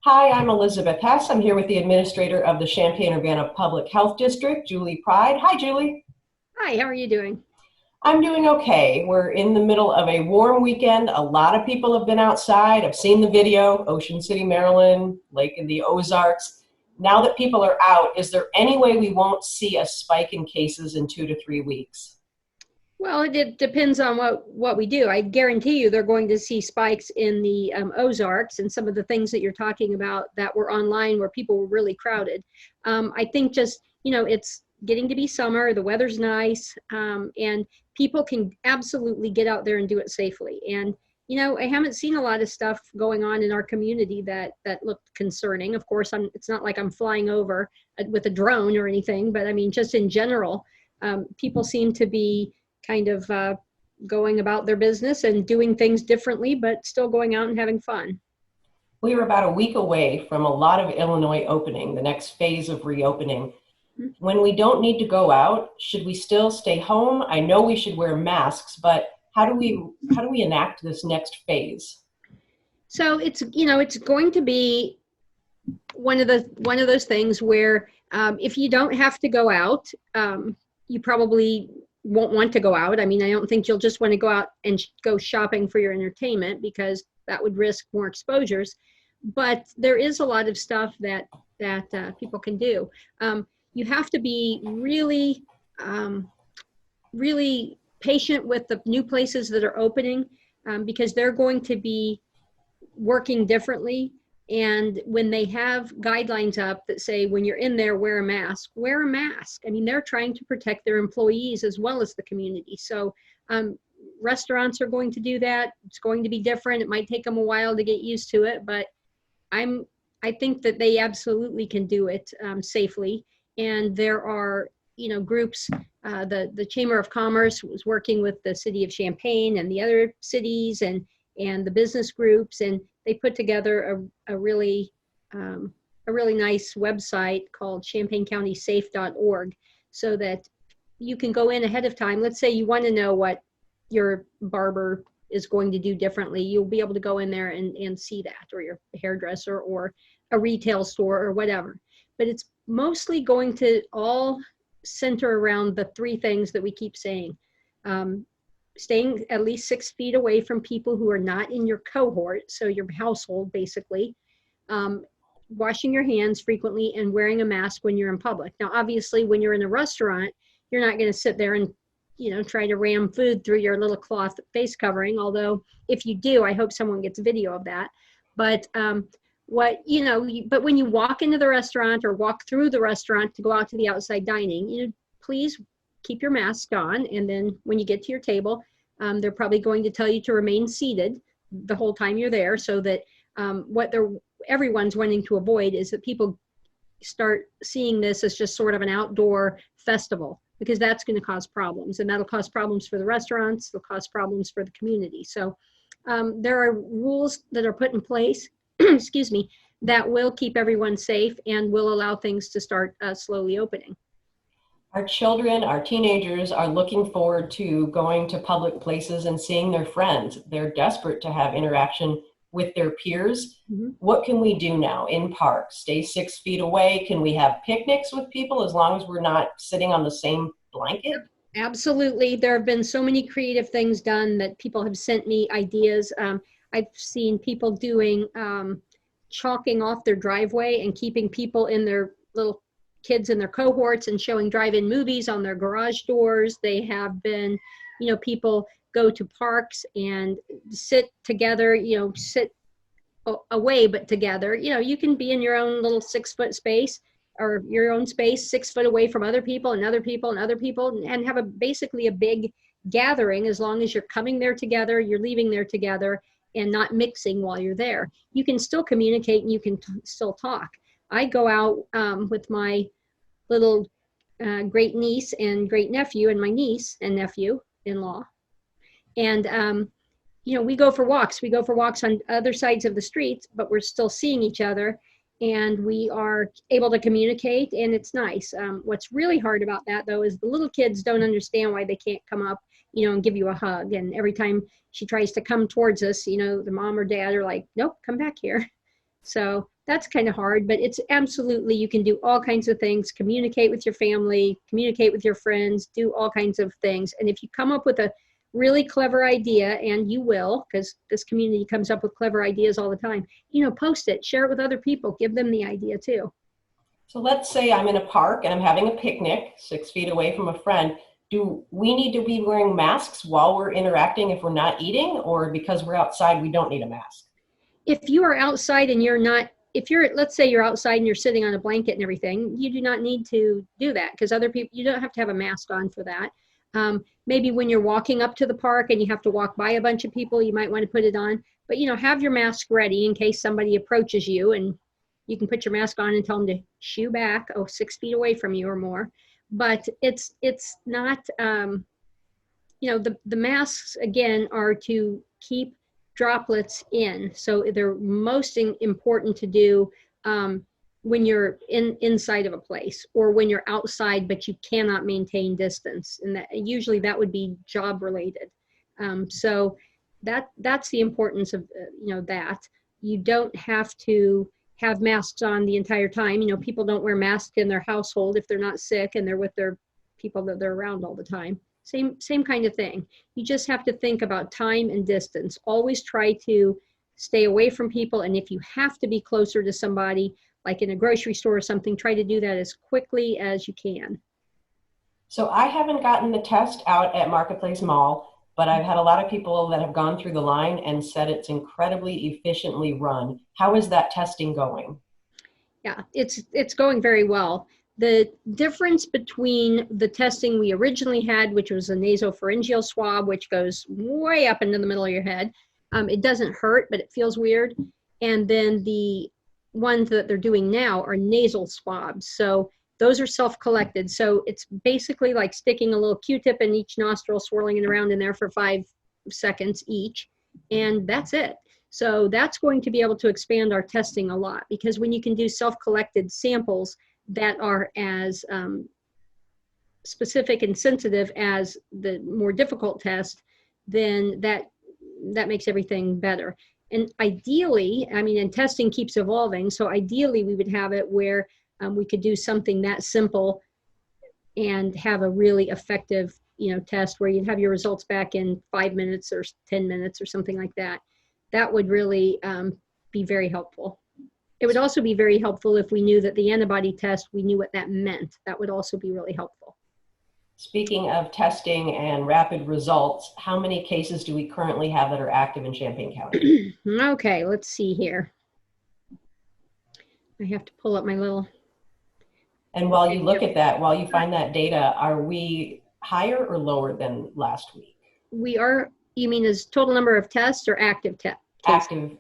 Hi, I'm Elizabeth Hess. I'm here with the administrator of the Champaign-Urbana Public Health District, Julie Pryde. Hi, Julie. Hi, how are you doing? I'm doing okay. We're in the middle of a warm weekend. A lot of people have been outside. I've seen the video, Ocean City, Maryland, Lake in the Ozarks. Now that people are out, is there any way we won't see a spike in cases in 2 to 3 weeks? Well, it depends on what we do. I guarantee you they're going to see spikes in the Ozarks and some of the things that you're talking about that were online where people were really crowded. I think just, it's getting to be summer, the weather's nice, and people can absolutely get out there and do it safely. And, I haven't seen a lot of stuff going on in our community that looked concerning. Of course, it's not like I'm flying over with a drone or anything, but I mean, just in general, people seem to be kind of going about their business and doing things differently, but still going out and having fun. We are about a week away from a lot of Illinois opening, the next phase of reopening. When we don't need to go out, should we still stay home? I know we should wear masks, but how do we enact this next phase? So it's going to be one of those things where if you don't have to go out, you probably won't want to go out. I mean, I don't think you'll just want to go out and go shopping for your entertainment because that would risk more exposures. But there is a lot of stuff that people can do. You have to be really, really patient with the new places that are opening because they're going to be working differently. And when they have guidelines up that say, when you're in there, wear a mask, wear a mask. I mean, they're trying to protect their employees as well as the community. So restaurants are going to do that. It's going to be different. It might take them a while to get used to it, but I think that they absolutely can do it safely. And there are, groups, the Chamber of Commerce was working with the city of Champaign and the other cities and the business groups, and they put together a really nice website called champaigncountysafe.org so that you can go in ahead of time. Let's say you want to know what your barber is going to do differently. You'll be able to go in there and see that, or your hairdresser or a retail store or whatever. But it's mostly going to all center around the three things that we keep saying. Staying at least 6 feet away from people who are not in your cohort, so your household basically, washing your hands frequently and wearing a mask when you're in public. Now, obviously, when you're in a restaurant, you're not going to sit there and try to ram food through your little cloth face covering, although if you do, I hope someone gets video of that. But but when you walk into the restaurant or walk through the restaurant to go out to the outside dining, please keep your mask on. And then when you get to your table, they're probably going to tell you to remain seated the whole time you're there, so that everyone's wanting to avoid is that people start seeing this as just sort of an outdoor festival, because that's going to cause problems, and that'll cause problems for the restaurants. It'll cause problems for the community. So there are rules that are put in place, excuse me, that will keep everyone safe and will allow things to start slowly opening. Our children, our teenagers are looking forward to going to public places and seeing their friends. They're desperate to have interaction with their peers. Mm-hmm. What can we do now in parks? Stay 6 feet away? Can we have picnics with people as long as we're not sitting on the same blanket? Absolutely. There have been so many creative things done that people have sent me ideas. I've seen people doing chalking off their driveway and keeping people in their little kids in their cohorts and showing drive-in movies on their garage doors. They have been, people go to parks and sit together, sit away but together. You can be in your own little 6 foot space or your own space 6 foot away from other people and other people and other people, and have basically a big gathering. As long as you're coming there together, you're leaving there together, and not mixing while you're there. You can still communicate and you can still talk. I go out with my little great niece and great nephew, and my niece and nephew in law. And, we go for walks. We go for walks on other sides of the streets, but we're still seeing each other, and we are able to communicate, and it's nice. What's really hard about that, though, is the little kids don't understand why they can't come up, and give you a hug. And every time she tries to come towards us, the mom or dad are like, nope, come back here. So that's kind of hard, but it's absolutely, you can do all kinds of things, communicate with your family, communicate with your friends, do all kinds of things. And if you come up with a really clever idea, and you will, because this community comes up with clever ideas all the time, post it, share it with other people, give them the idea too. So let's say I'm in a park and I'm having a picnic 6 feet away from a friend. Do we need to be wearing masks while we're interacting if we're not eating, or because we're outside, we don't need a mask? If you are outside and let's say you're outside and you're sitting on a blanket and everything, you do not need to do that, because other people, you don't have to have a mask on for that. Maybe when you're walking up to the park and you have to walk by a bunch of people, you might want to put it on, but have your mask ready in case somebody approaches you, and you can put your mask on and tell them to shoo back, 6 feet away from you or more. But it's not, the masks, again, are to keep droplets in. So they're most important to do when you're inside of a place, or when you're outside but you cannot maintain distance, and usually that would be job related. So that's the importance of that. You don't have to have masks on the entire time. People don't wear masks in their household if they're not sick and they're with their people that they're around all the time. Same kind of thing. You just have to think about time and distance. Always try to stay away from people, and if you have to be closer to somebody, like in a grocery store or something, try to do that as quickly as you can. So I haven't gotten the test out at Marketplace Mall, but I've had a lot of people that have gone through the line and said it's incredibly efficiently run. How is that testing going? Yeah, it's going very well. The difference between the testing we originally had, which was a nasopharyngeal swab, which goes way up into the middle of your head, it doesn't hurt, but it feels weird. And then the ones that they're doing now are nasal swabs. So those are self-collected. So it's basically like sticking a little Q-tip in each nostril, swirling it around in there for 5 seconds each, and that's it. So that's going to be able to expand our testing a lot, because when you can do self-collected samples that are as specific and sensitive as the more difficult test, then that makes everything better. And ideally, and testing keeps evolving, so ideally we would have it where we could do something that simple and have a really effective, test where you'd have your results back in 5 minutes or 10 minutes or something like that. That would really be very helpful. It would also be very helpful if we knew that the antibody test, we knew what that meant. That would also be really helpful. Speaking of testing and rapid results, how many cases do we currently have that are active in Champaign County? Okay, let's see here. I have to pull up my little. And while you look at that, while you find that data, are we higher or lower than last week? We are, you mean as total number of tests or active tests? Active.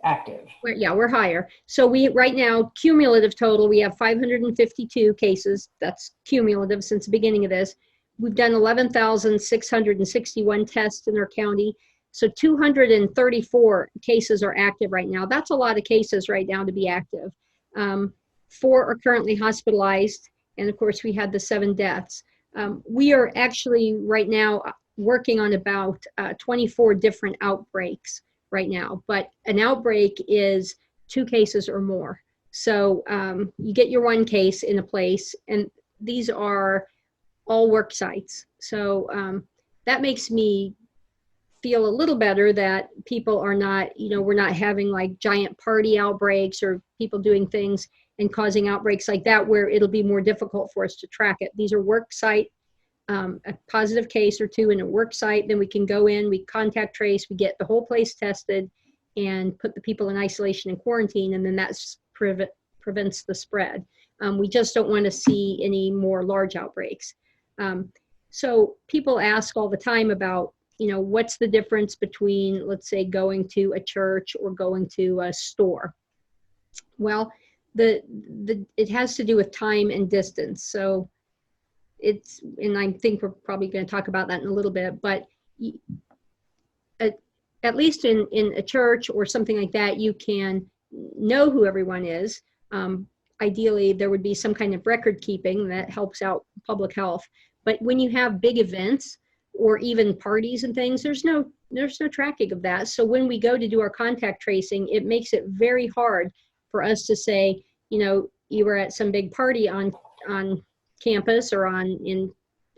We're higher. So we, right now, cumulative total, we have 552 cases. That's cumulative since the beginning of this. We've done 11,661 tests in our county. So 234 cases are active right now. That's a lot of cases right now to be active. 4 are currently hospitalized. And of course, we had the 7 deaths. We are actually right now working on about 24 different outbreaks right now. But an outbreak is 2 cases or more. So you get your 1 case in a place, and these are all work sites. So that makes me feel a little better that people are not, we're not having like giant party outbreaks or people doing things and causing outbreaks like that where it'll be more difficult for us to track it. These are work site, a positive case or 2 in a work site, then we can go in, we contact trace, we get the whole place tested and put the people in isolation and quarantine, and then that prevents the spread. We just don't want to see any more large outbreaks. So people ask all the time about, what's the difference between, let's say, going to a church or going to a store? Well, it has to do with time and distance. So and I think we're probably going to talk about that in a little bit, but at least in a church or something like that, you can know who everyone is. Ideally, there would be some kind of record keeping that helps out public health. But when you have big events or even parties and things, there's no tracking of that. So when we go to do our contact tracing, it makes it very hard for us to say, you were at some big party on campus or out in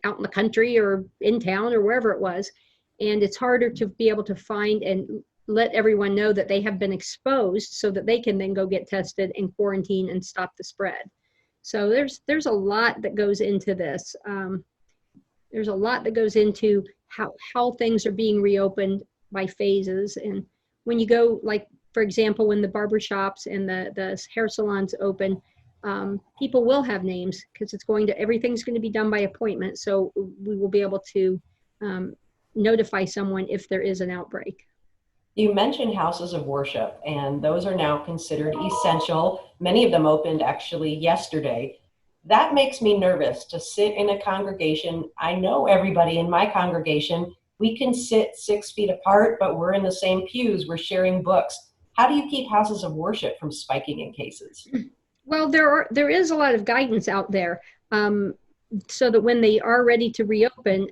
the country or in town or wherever it was. And it's harder to be able to find and let everyone know that they have been exposed so that they can then go get tested and quarantine and stop the spread. So there's a lot that goes into this. There's a lot that goes into how things are being reopened by phases. And when you go, like, for example, when the barbershops and the hair salons open, people will have names because everything's going to be done by appointment. So we will be able to notify someone if there is an outbreak. You mentioned houses of worship, and those are now considered essential. Many of them opened actually yesterday. That makes me nervous to sit in a congregation. I know everybody in my congregation. We can sit 6 feet apart, but we're in the same pews. We're sharing books. How do you keep houses of worship from spiking in cases? Well, there is a lot of guidance out there, so that when they are ready to reopen,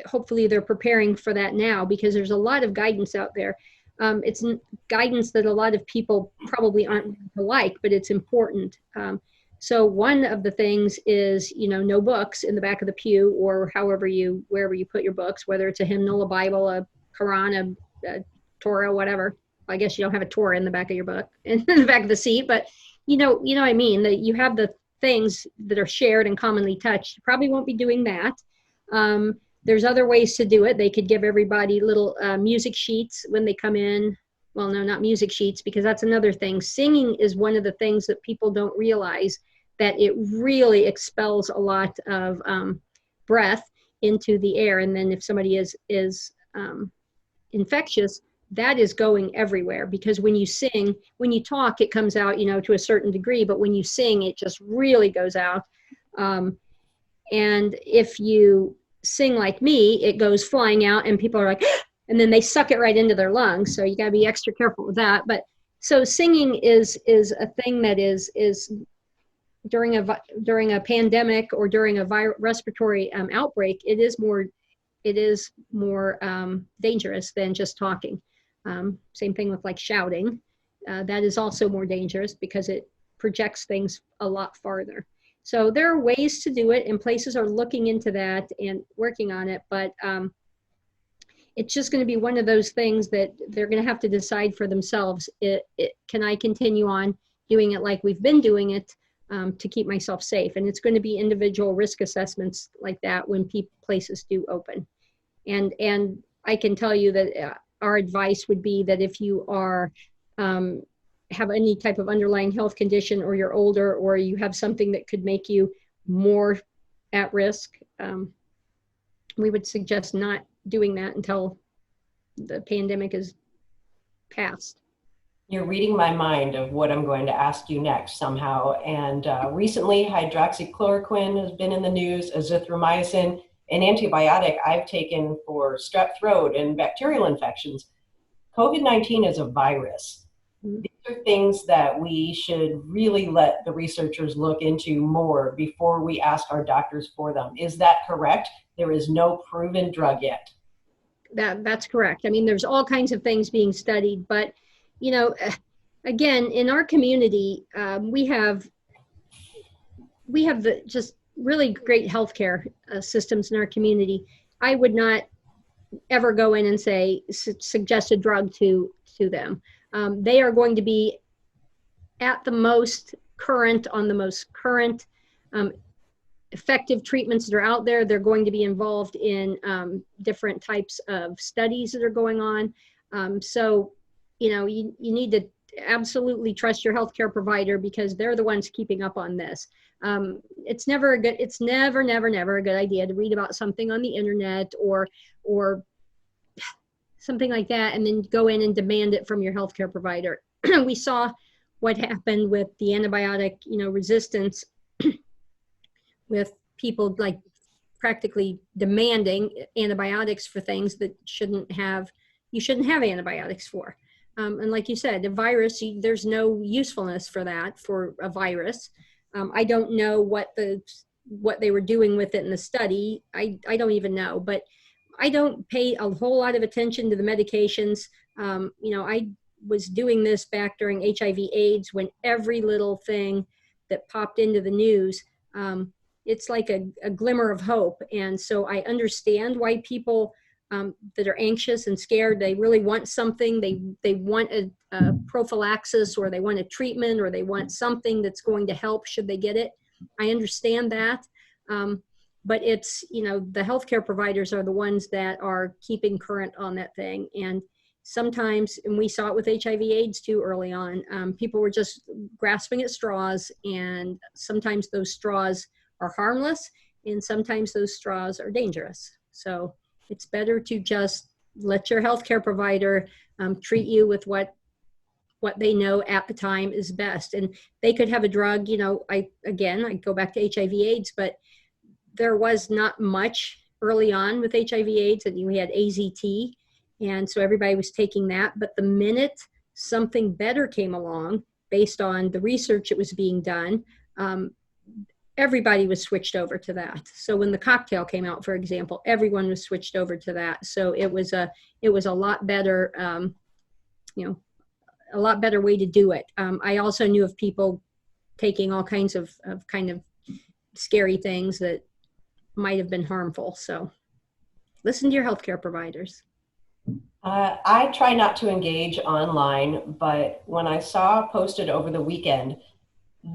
hopefully they're preparing for that now, because there's a lot of guidance out there. It's guidance that a lot of people probably aren't going to like, but it's important. So one of the things is, no books in the back of the pew or wherever you put your books, whether it's a hymnal, a Bible, a Quran, a Torah, whatever. I guess you don't have a Torah in the back of your book, in the back of the seat, but you know what I mean, that you have the things that are shared and commonly touched. You probably won't be doing that. There's other ways to do it. They could give everybody little music sheets when they come in. Well, no, not music sheets, because that's another thing. Singing is one of the things that people don't realize, that it really expels a lot of breath into the air. And then if somebody is infectious, that is going everywhere, because when you sing, when you talk, it comes out, to a certain degree, but when you sing, it just really goes out. And if you sing like me, it goes flying out and people are like, and then they suck it right into their lungs. So you got to be extra careful with that. But so singing is a thing that is during a pandemic or during a respiratory outbreak, it is more dangerous than just talking. Same thing with like shouting. That is also more dangerous because it projects things a lot farther. So there are ways to do it, and places are looking into that and working on it, but it's just going to be one of those things that they're going to have to decide for themselves. Can I continue on doing it like we've been doing it to keep myself safe? And it's going to be individual risk assessments like that when places do open. And I can tell you that our advice would be that if you have any type of underlying health condition, or you're older, or you have something that could make you more at risk, we would suggest not doing that until the pandemic is passed. You're reading my mind of what I'm going to ask you next somehow. And recently, hydroxychloroquine has been in the news, azithromycin, an antibiotic I've taken for strep throat and bacterial infections. COVID-19 is a virus. These are things that we should really let the researchers look into more before we ask our doctors for them. Is that correct? There is no proven drug yet. That's correct. I mean, there's all kinds of things being studied, but again, in our community, we have the just really great healthcare systems in our community. I would not ever go in and suggest a drug to them. They are going to be at the most current, on the most current effective treatments that are out there. They're going to be involved in different types of studies that are going on. So, you need to absolutely trust your healthcare provider, because they're the ones keeping up on this. It's never a good idea to read about something on the internet or something like that and then go in and demand it from your healthcare provider. We saw what happened with the antibiotic, resistance, with people like practically demanding antibiotics for things that you shouldn't have antibiotics for. And like you said, the virus, there's no usefulness for that, for a virus. I don't know what they were doing with it in the study. I don't even know, but I don't pay a whole lot of attention to the medications. was doing this back during HIV/AIDS, when every little thing that popped into the news, it's like a glimmer of hope. And so I understand why people that are anxious and scared, they really want something, they want a prophylaxis, or they want a treatment, or they want something that's going to help should they get it. I understand that. But it's, you know, the healthcare providers are the ones that are keeping current on that thing. And sometimes, and we saw it with HIV/AIDS too early on, people were just grasping at straws, and sometimes those straws are harmless, and sometimes those straws are dangerous. So it's better to just let your healthcare provider treat you with what they know at the time is best. And they could have a drug, you know, I go back to HIV/AIDS, but there was not much early on with HIV/AIDS, and we had AZT, and so everybody was taking that. But the minute something better came along, based on the research that was being done, everybody was switched over to that. So when the cocktail came out, for example, everyone was switched over to that. So it was a lot better, a lot better way to do it. I also knew of people taking all kinds of kind of scary things that might have been harmful. So listen to your healthcare providers. I try not to engage online, but when I saw posted over the weekend,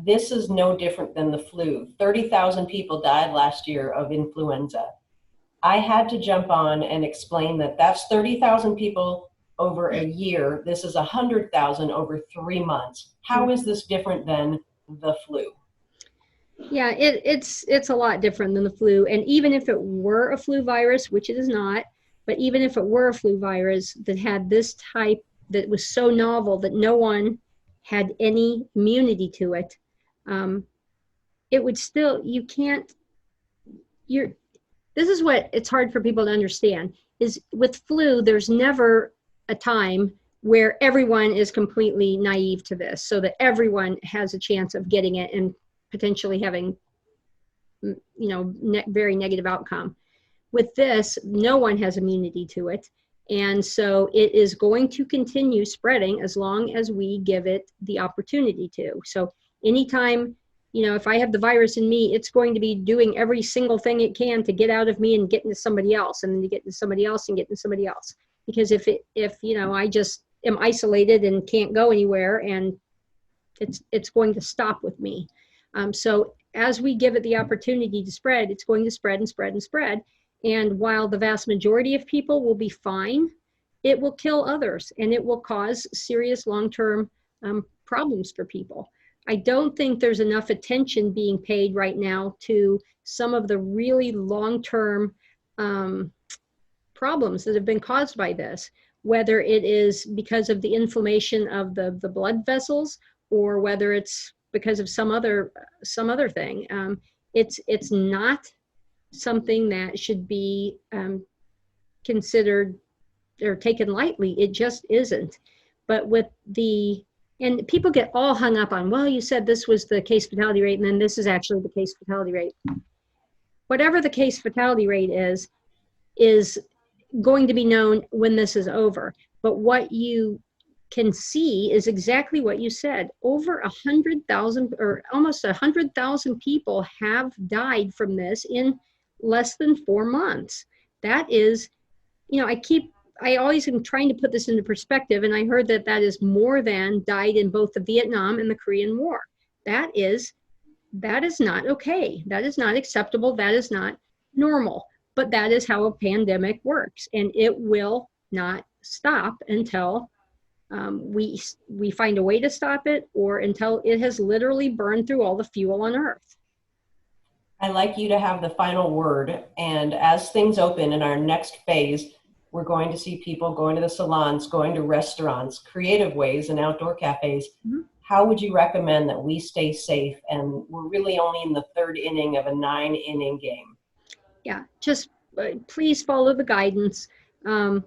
this is no different than the flu. 30,000 people died last year of influenza. I had to jump on and explain that that's 30,000 people over a year. This is 100,000 over 3 months. How is this different than the flu? Yeah, it's a lot different than the flu. And even if it were a flu virus, which it is not, but even if it were a flu virus that had this type, that was so novel that no one had any immunity to it, it would still, this is what it's hard for people to understand, is with flu, there's never a time where everyone is completely naive to this, so that everyone has a chance of getting it and potentially having, very negative outcome. With this, no one has immunity to it. And so it is going to continue spreading as long as we give it the opportunity to. So anytime, if I have the virus in me, it's going to be doing every single thing it can to get out of me and get into somebody else, and then to get into somebody else and get into somebody else. Because if I just am isolated and can't go anywhere, and it's going to stop with me. So as we give it the opportunity to spread, it's going to spread and spread and spread. And while the vast majority of people will be fine, it will kill others, and it will cause serious long-term problems for people. I don't think there's enough attention being paid right now to some of the really long-term problems that have been caused by this, whether it is because of the inflammation of the blood vessels, or whether it's because of some other thing. It's not something that should be considered or taken lightly. It just isn't. But and people get all hung up on, well, you said this was the case fatality rate, and then this is actually the case fatality rate. Whatever the case fatality rate is going to be known when this is over. But what you can see is exactly what you said. Over 100,000 or almost 100,000 people have died from this in less than 4 months. That is, I always am trying to put this into perspective, and I heard that is more than died in both the Vietnam and the Korean War. That is not okay. That is not acceptable. That is not normal. But that is how a pandemic works, and it will not stop until we find a way to stop it, or until it has literally burned through all the fuel on Earth. I'd like you to have the final word. And as things open in our next phase, we're going to see people going to the salons, going to restaurants, creative ways, and outdoor cafes. Mm-hmm. How would you recommend that we stay safe? And we're really only in the 3rd inning of a 9-inning game. Yeah, just please follow the guidance. I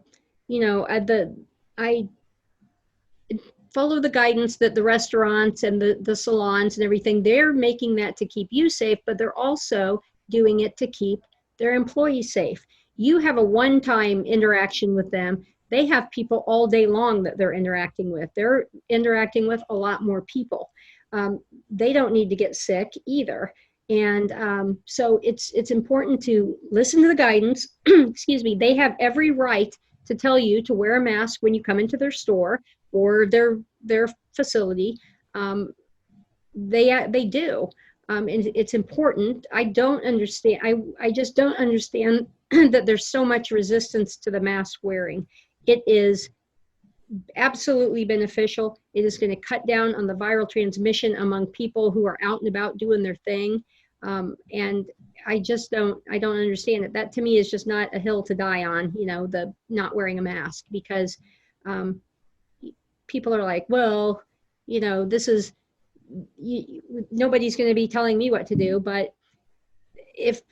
follow the guidance that the restaurants and the salons and everything, they're making that to keep you safe, but they're also doing it to keep their employees safe. You have a one-time interaction with them. they have people all day long that they're interacting with. They're interacting with a lot more people. They don't need to get sick either. And so it's important to listen to the guidance. Excuse me. They have every right to tell you to wear a mask when you come into their store or their facility. They do. And it's important. I don't understand. I just don't understand that there's so much resistance to the mask wearing. It is absolutely beneficial. It is going to cut down on the viral transmission among people who are out and about doing their thing. And I don't understand it. That to me is just not a hill to die on, the not wearing a mask, because people are like, well, this is, nobody's going to be telling me what to do. But if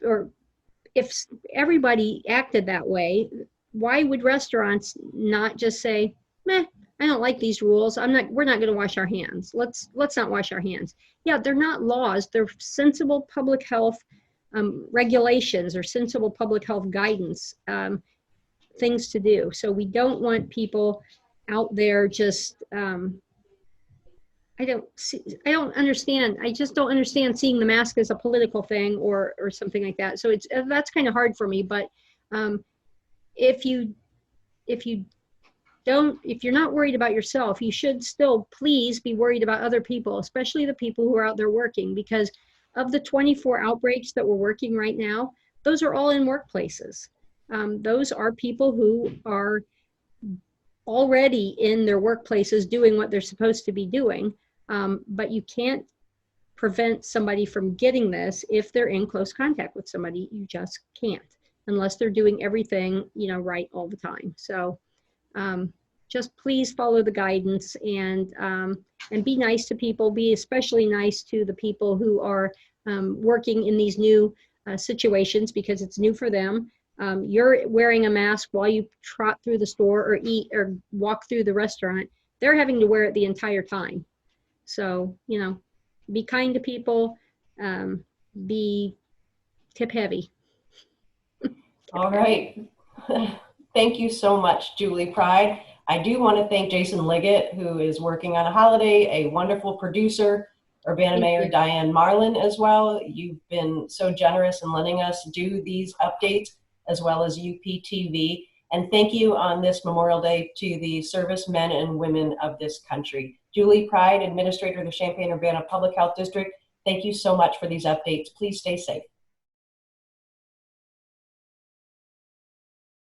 everybody acted that way, why would restaurants not just say, meh, I don't like these rules. We're not going to wash our hands. Let's not wash our hands. Yeah, they're not laws. They're sensible public health regulations or sensible public health guidance, things to do. So we don't want people out there just, I don't understand. I just don't understand seeing the mask as a political thing or something like that. So that's kind of hard for me. But if you're not worried about yourself, you should still please be worried about other people, especially the people who are out there working, because of the 24 outbreaks that we're working right now, those are all in workplaces. Those are people who are already in their workplaces doing what they're supposed to be doing. But you can't prevent somebody from getting this if they're in close contact with somebody. You just can't, unless they're doing everything, right all the time. So just please follow the guidance and be nice to people. Be especially nice to the people who are working in these new situations, because it's new for them. You're wearing a mask while you trot through the store or eat or walk through the restaurant. They're having to wear it the entire time. So, be kind to people, be tip heavy. All right. Thank you so much, Julie Pryde. I do want to thank Jason Liggett, who is working on a holiday, a wonderful producer, Urbana Mayor Diane Marlin as well. You've been so generous in letting us do these updates, as well as UPTV. And thank you on this Memorial Day to the servicemen and women of this country. Julie Pryde, Administrator of the Champaign-Urbana Public Health District, thank you so much for these updates. Please stay safe.